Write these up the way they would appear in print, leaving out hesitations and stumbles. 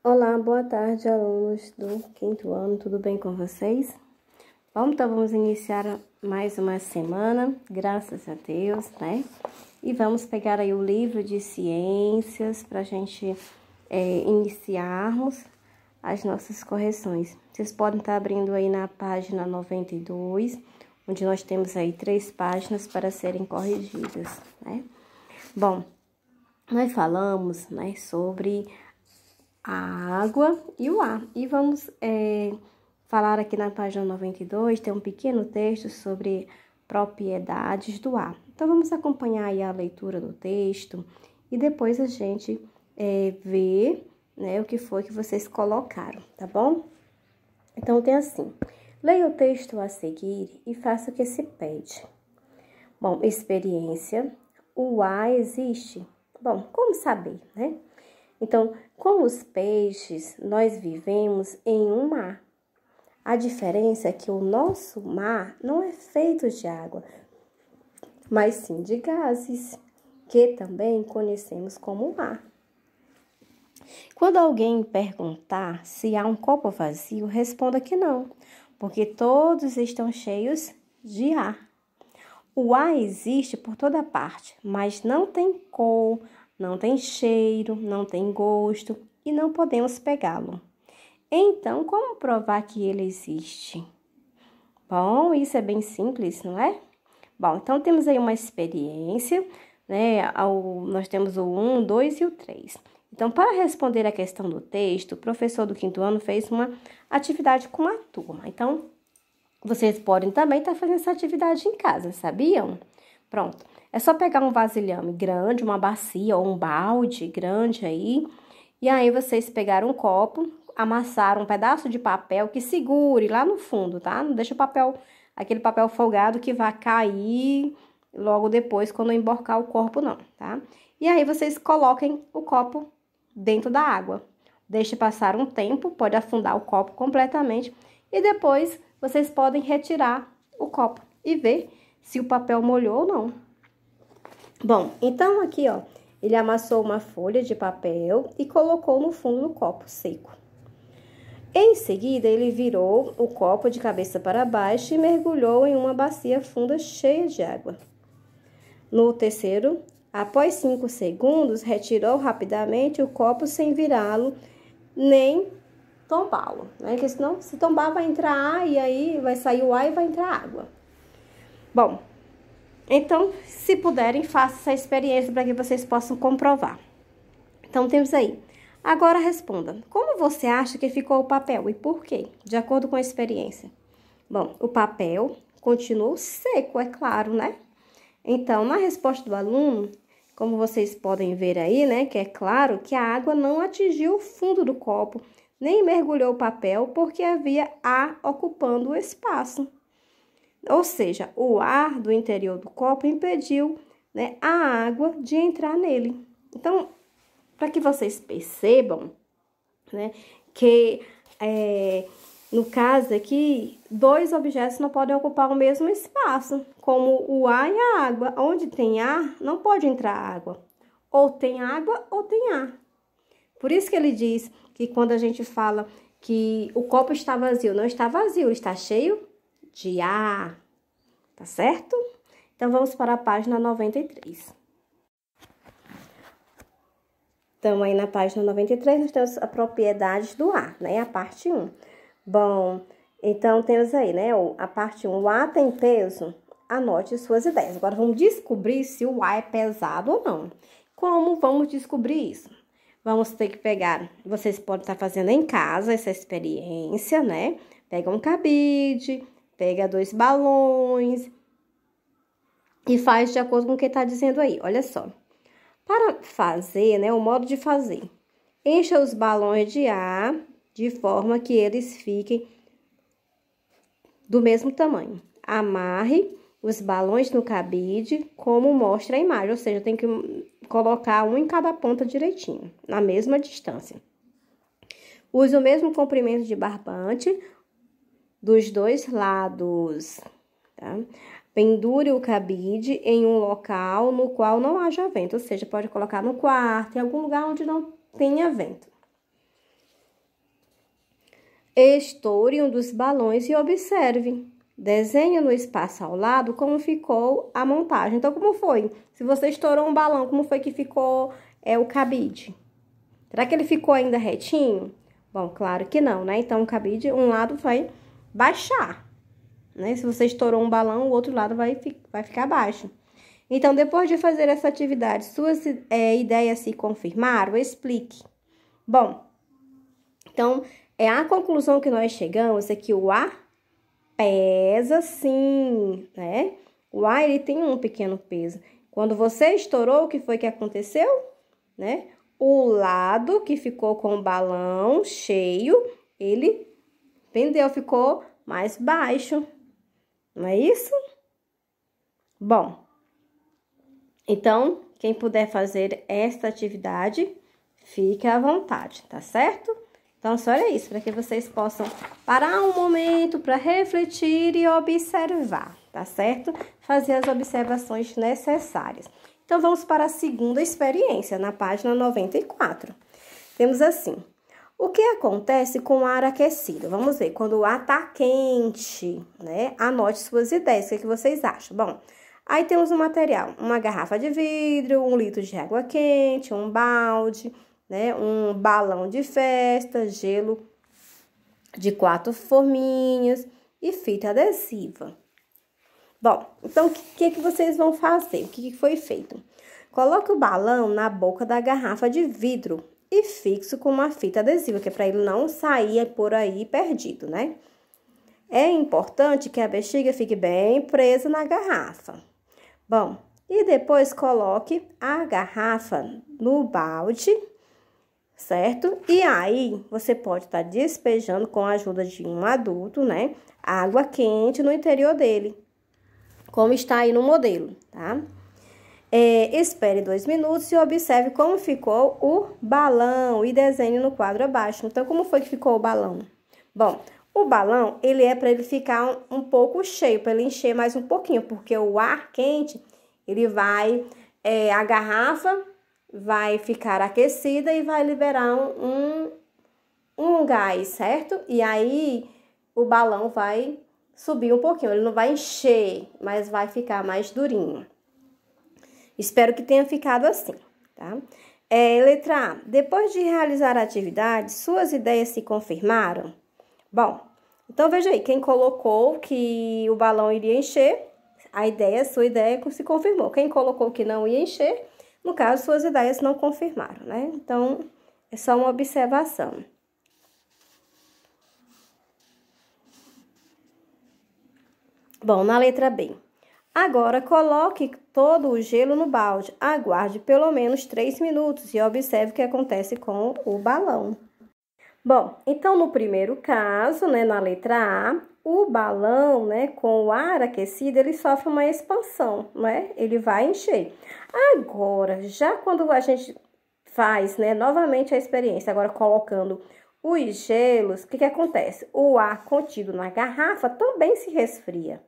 Olá, boa tarde, alunos do quinto ano, tudo bem com vocês? Bom, então vamos iniciar mais uma semana, graças a Deus, né? E vamos pegar aí o livro de ciências para a gente iniciarmos as nossas correções. Vocês podem estar abrindo aí na página 92, onde nós temos aí 3 páginas para serem corrigidas, né? Bom, nós falamos, né, sobre a água e o ar. E vamos falar aqui na página 92, tem um pequeno texto sobre propriedades do ar. Então, vamos acompanhar aí a leitura do texto e depois a gente vê, né, o que foi que vocês colocaram, tá bom? Então, tem assim, leia o texto a seguir e faça o que se pede. Bom, experiência, o ar existe? Bom, como saber, né? Então, com os peixes, nós vivemos em um mar. A diferença é que o nosso mar não é feito de água, mas sim de gases, que também conhecemos como mar. Quando alguém perguntar se há um copo vazio, responda que não, porque todos estão cheios de ar. O ar existe por toda parte, mas não tem cor, não tem cheiro, não tem gosto e não podemos pegá-lo. Então, como provar que ele existe? Bom, isso é bem simples, não é? Bom, então temos aí uma experiência, né? Nós temos o 1, o 2 e o 3. Então, para responder a questão do texto, o professor do quinto ano fez uma atividade com a turma. Então, vocês podem também estar fazendo essa atividade em casa, sabiam? Pronto, é só pegar um vasilhame grande, uma bacia ou um balde grande aí, e aí vocês pegaram um copo, amassaram um pedaço de papel que segure lá no fundo, tá? Não deixa aquele papel folgado que vai cair logo depois quando emborcar o corpo, não, tá? E aí vocês coloquem o copo dentro da água. Deixe passar um tempo, pode afundar o copo completamente e depois vocês podem retirar o copo e ver se o papel molhou ou não. Bom, então aqui, ó, ele amassou uma folha de papel e colocou no fundo do copo seco. Em seguida, ele virou o copo de cabeça para baixo e mergulhou em uma bacia funda cheia de água. No terceiro, após 5 segundos, retirou rapidamente o copo sem virá-lo nem tombá-lo, né? Porque senão, se tombar, vai entrar ar e aí vai sair o ar e vai entrar água. Bom, então, se puderem, façam essa experiência para que vocês possam comprovar. Então, temos aí. Agora, responda. Como você acha que ficou o papel e por quê? De acordo com a experiência. Bom, o papel continuou seco, é claro, né? Então, na resposta do aluno, como vocês podem ver aí, né, que é claro que a água não atingiu o fundo do copo, nem mergulhou o papel, porque havia ar ocupando o espaço. Ou seja, o ar do interior do copo impediu, né, a água de entrar nele. Então, para que vocês percebam, né, que no caso aqui, 2 objetos não podem ocupar o mesmo espaço, como o ar e a água. Onde tem ar, não pode entrar água. Ou tem água ou tem ar. Por isso que ele diz que quando a gente fala que o copo está vazio, não está vazio, está cheio de ar, tá certo? Então, vamos para a página 93. Então, aí na página 93, nós temos as propriedades do ar, né? A parte 1. Bom, então temos aí, né? A parte 1, o ar tem peso? Anote suas ideias. Agora, vamos descobrir se o ar é pesado ou não. Como vamos descobrir isso? Vamos ter que pegar, vocês podem estar fazendo em casa essa experiência, né? Pega um cabide, pega 2 balões e faz de acordo com o que está dizendo aí. Olha só. Para fazer, né, o modo de fazer. Encha os balões de ar de forma que eles fiquem do mesmo tamanho. Amarre os balões no cabide, como mostra a imagem, ou seja, tem que colocar um em cada ponta direitinho, na mesma distância. Use o mesmo comprimento de barbante dos 2 lados, tá? Pendure o cabide em um local no qual não haja vento, ou seja, pode colocar no quarto, em algum lugar onde não tenha vento. Estoure um dos balões e observe. Desenhe no espaço ao lado como ficou a montagem. Então, como foi? Se você estourou um balão, como foi que ficou o cabide? Será que ele ficou ainda retinho? Bom, claro que não, né? Então, o cabide, um lado vai baixar, né? Se você estourou um balão, o outro lado vai ficar baixo. Então, depois de fazer essa atividade, suas ideias se confirmaram? Explique. Bom, então, a conclusão que nós chegamos é que o ar pesa sim, né? O ar, ele tem um pequeno peso. Quando você estourou, o que foi que aconteceu? Né? O lado que ficou com o balão cheio, ele pendeu, ficou mais baixo. Não é isso? Bom, então, quem puder fazer esta atividade, fique à vontade, tá certo? Então, só é isso, para que vocês possam parar um momento para refletir e observar, tá certo? Fazer as observações necessárias. Então, vamos para a segunda experiência, na página 94. Temos assim: o que acontece com o ar aquecido? Vamos ver, quando o ar tá quente, né? Anote suas ideias, o que vocês acham? Bom, aí temos um material, uma garrafa de vidro, 1 litro de água quente, um balde, né? Um balão de festa, gelo de 4 forminhas e fita adesiva. Bom, então, o que vocês vão fazer? O que foi feito? Coloque o balão na boca da garrafa de vidro e fixe com uma fita adesiva, que é para ele não sair por aí perdido, né? É importante que a bexiga fique bem presa na garrafa. Bom, e depois coloque a garrafa no balde, certo? E aí, você pode estar despejando com a ajuda de um adulto, né? Água quente no interior dele, como está aí no modelo, tá? Espere 2 minutos e observe como ficou o balão e desenhe no quadro abaixo. Então, como foi que ficou o balão? Bom, o balão, ele é para ele ficar um pouco cheio, para ele encher mais um pouquinho, porque o ar quente, ele vai, a garrafa vai ficar aquecida e vai liberar um gás, certo? E aí, o balão vai subir um pouquinho, ele não vai encher, mas vai ficar mais durinho. Espero que tenha ficado assim, tá? Letra A. Depois de realizar a atividade, suas ideias se confirmaram? Bom, então veja aí, quem colocou que o balão iria encher, sua ideia se confirmou. Quem colocou que não ia encher, no caso, suas ideias não confirmaram, né? Então, é só uma observação. Bom, na letra B. Agora, coloque todo o gelo no balde. Aguarde pelo menos 3 minutos e observe o que acontece com o balão. Bom, então, no primeiro caso, né, na letra A, o balão, né, com o ar aquecido, ele sofre uma expansão, né? Ele vai encher. Agora, já quando a gente faz, né, novamente a experiência, agora colocando os gelos, o que acontece? O ar contido na garrafa também se resfria,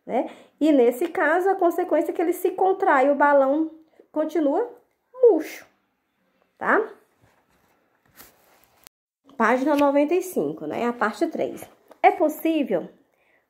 né? E nesse caso, a consequência é que ele se contrai, o balão continua murcho, tá? Página 95, né? A parte 3. É possível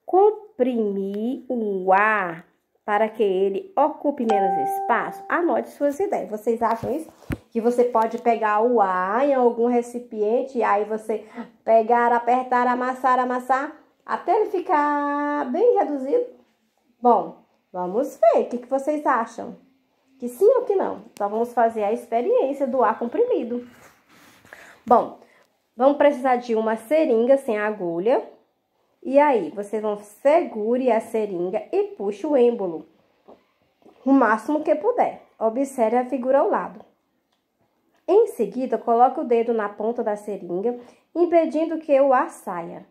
comprimir o ar para que ele ocupe menos espaço? Anote suas ideias. Vocês acham isso? Que você pode pegar o ar em algum recipiente e aí você pegar, apertar, amassar, até ele ficar bem reduzido? Bom, vamos ver. O que vocês acham? Que sim ou que não? Então, vamos fazer a experiência do ar comprimido. Bom, vamos precisar de uma seringa sem agulha. E aí, vocês vão segure a seringa e puxe o êmbolo o máximo que puder. Observe a figura ao lado. Em seguida, coloque o dedo na ponta da seringa, impedindo que o ar saia.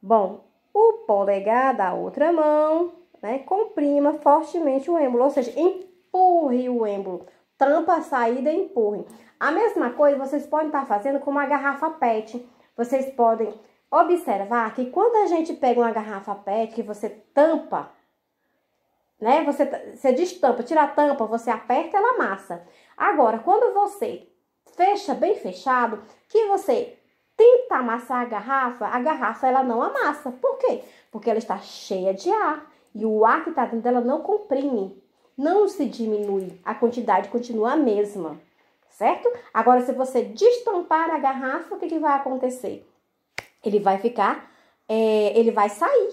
Bom, o polegar da outra mão, né, comprima fortemente o êmbolo, ou seja, empurre o êmbolo. Tampa a saída e empurre. A mesma coisa vocês podem estar fazendo com uma garrafa PET. Vocês podem observar que quando a gente pega uma garrafa PET, que você tampa, né? Você destampa, tira a tampa, você aperta, ela amassa. Agora, quando você fecha bem fechado, que você tenta amassar a garrafa ela não amassa. Por quê? Porque ela está cheia de ar. E o ar que está dentro dela não comprime, não se diminui. A quantidade continua a mesma, certo? Agora, se você destampar a garrafa, o que vai acontecer? Ele vai ficar, ele vai sair.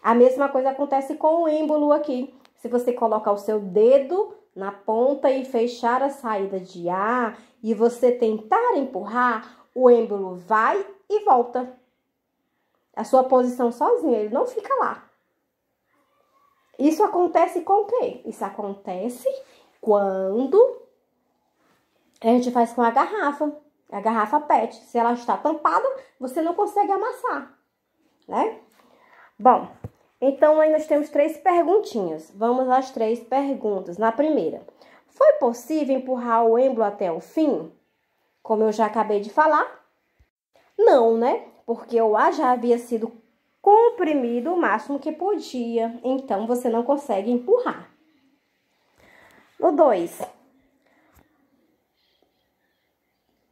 A mesma coisa acontece com o êmbolo aqui. Se você colocar o seu dedo na ponta e fechar a saída de ar e você tentar empurrar, o êmbolo vai e volta. A sua posição sozinha, ele não fica lá. Isso acontece com o quê? Isso acontece quando a gente faz com a garrafa PET. Se ela está tampada, você não consegue amassar, né? Bom, então aí nós temos 3 perguntinhas. Vamos às 3 perguntas. Na primeira, foi possível empurrar o êmbolo até o fim? Como eu já acabei de falar? Não, né? Porque o ar já havia sido comprimido o máximo que podia. Então, você não consegue empurrar. No 2,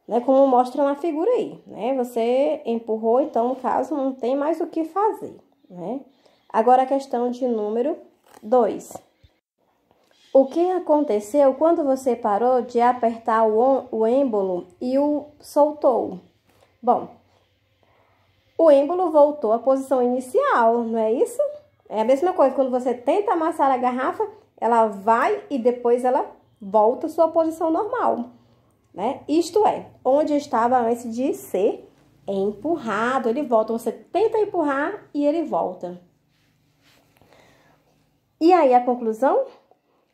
né? Como mostra na figura aí, né? Você empurrou, então, no caso, não tem mais o que fazer, né? Agora, a questão de número 2. O que aconteceu quando você parou de apertar o êmbolo e o soltou? Bom, o êmbolo voltou à posição inicial, não é isso? É a mesma coisa, quando você tenta amassar a garrafa, ela vai e depois ela volta à sua posição normal, né? Isto é, onde estava antes de ser empurrado, ele volta. Você tenta empurrar e ele volta. E aí, a conclusão?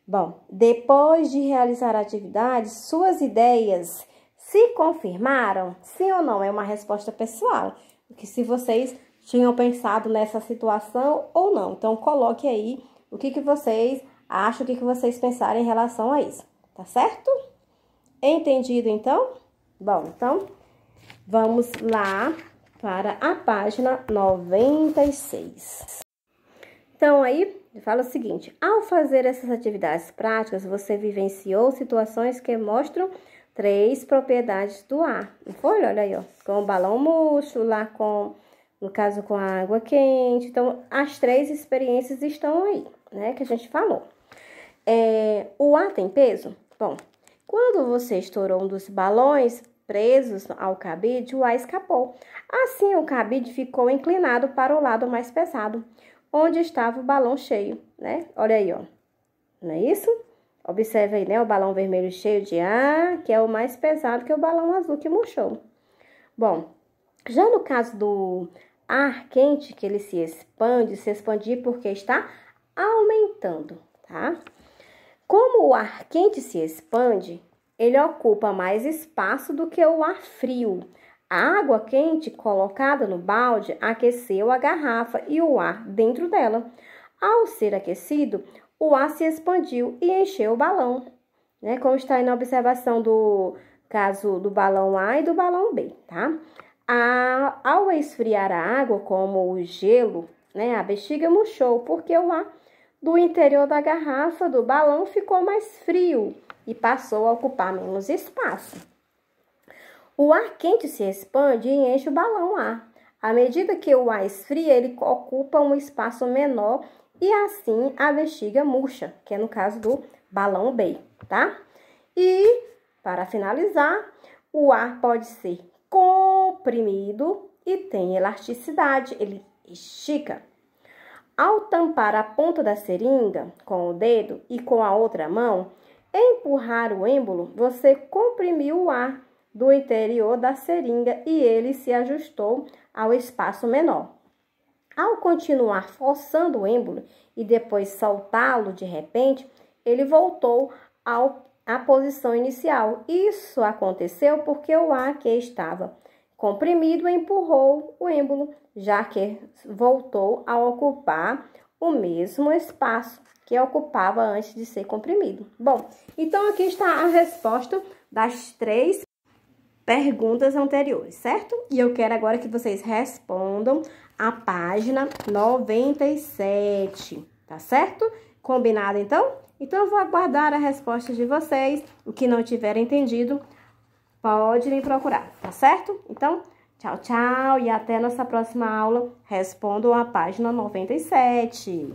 Bom, depois de realizar a atividade, suas ideias se confirmaram? Sim ou não? É uma resposta pessoal. Porque se vocês tinham pensado nessa situação ou não. Então, coloque aí o que vocês acham, o que vocês pensaram em relação a isso. Tá certo? Entendido, então? Bom, então, vamos lá para a página 96. Então, aí, fala o seguinte. Ao fazer essas atividades práticas, você vivenciou situações que mostram 3 propriedades do ar. Não foi? Olha aí, ó. Com o balão murcho, lá no caso, com a água quente. Então, as 3 experiências estão aí, né? Que a gente falou. O ar tem peso? Bom, quando você estourou um dos balões presos ao cabide, o ar escapou. Assim, o cabide ficou inclinado para o lado mais pesado, onde estava o balão cheio, né? Olha aí, ó. Não é isso? Observe aí, né? O balão vermelho cheio de ar, que é o mais pesado que o balão azul que murchou. Bom, já no caso do ar quente, que ele se expande porque está aumentando, tá? Como o ar quente se expande, ele ocupa mais espaço do que o ar frio. A água quente colocada no balde aqueceu a garrafa e o ar dentro dela. Ao ser aquecido, o ar se expandiu e encheu o balão, né? Como está aí na observação do caso do balão A e do balão B, tá? Ao esfriar a água, como o gelo, né? A bexiga murchou, porque o ar do interior da garrafa do balão ficou mais frio e passou a ocupar menos espaço. O ar quente se expande e enche o balão A. À medida que o ar esfria, ele ocupa um espaço menor e assim a bexiga murcha, que é no caso do balão B, tá? E, para finalizar, o ar pode ser comprimido e tem elasticidade, ele estica. Ao tampar a ponta da seringa com o dedo e com a outra mão, empurrar o êmbolo, você comprimiu o ar do interior da seringa e ele se ajustou ao espaço menor. Ao continuar forçando o êmbolo e depois soltá-lo de repente, ele voltou à posição inicial. Isso aconteceu porque o ar que estava comprimido empurrou o êmbolo, já que voltou a ocupar o mesmo espaço que ocupava antes de ser comprimido. Bom, então aqui está a resposta das 3 perguntas anteriores, certo? E eu quero agora que vocês respondam a página 97, tá certo? Combinado, então? Então, eu vou aguardar a resposta de vocês. O que não tiver entendido, pode me procurar, tá certo? Então, tchau, tchau e até nossa próxima aula. Respondam a página 97.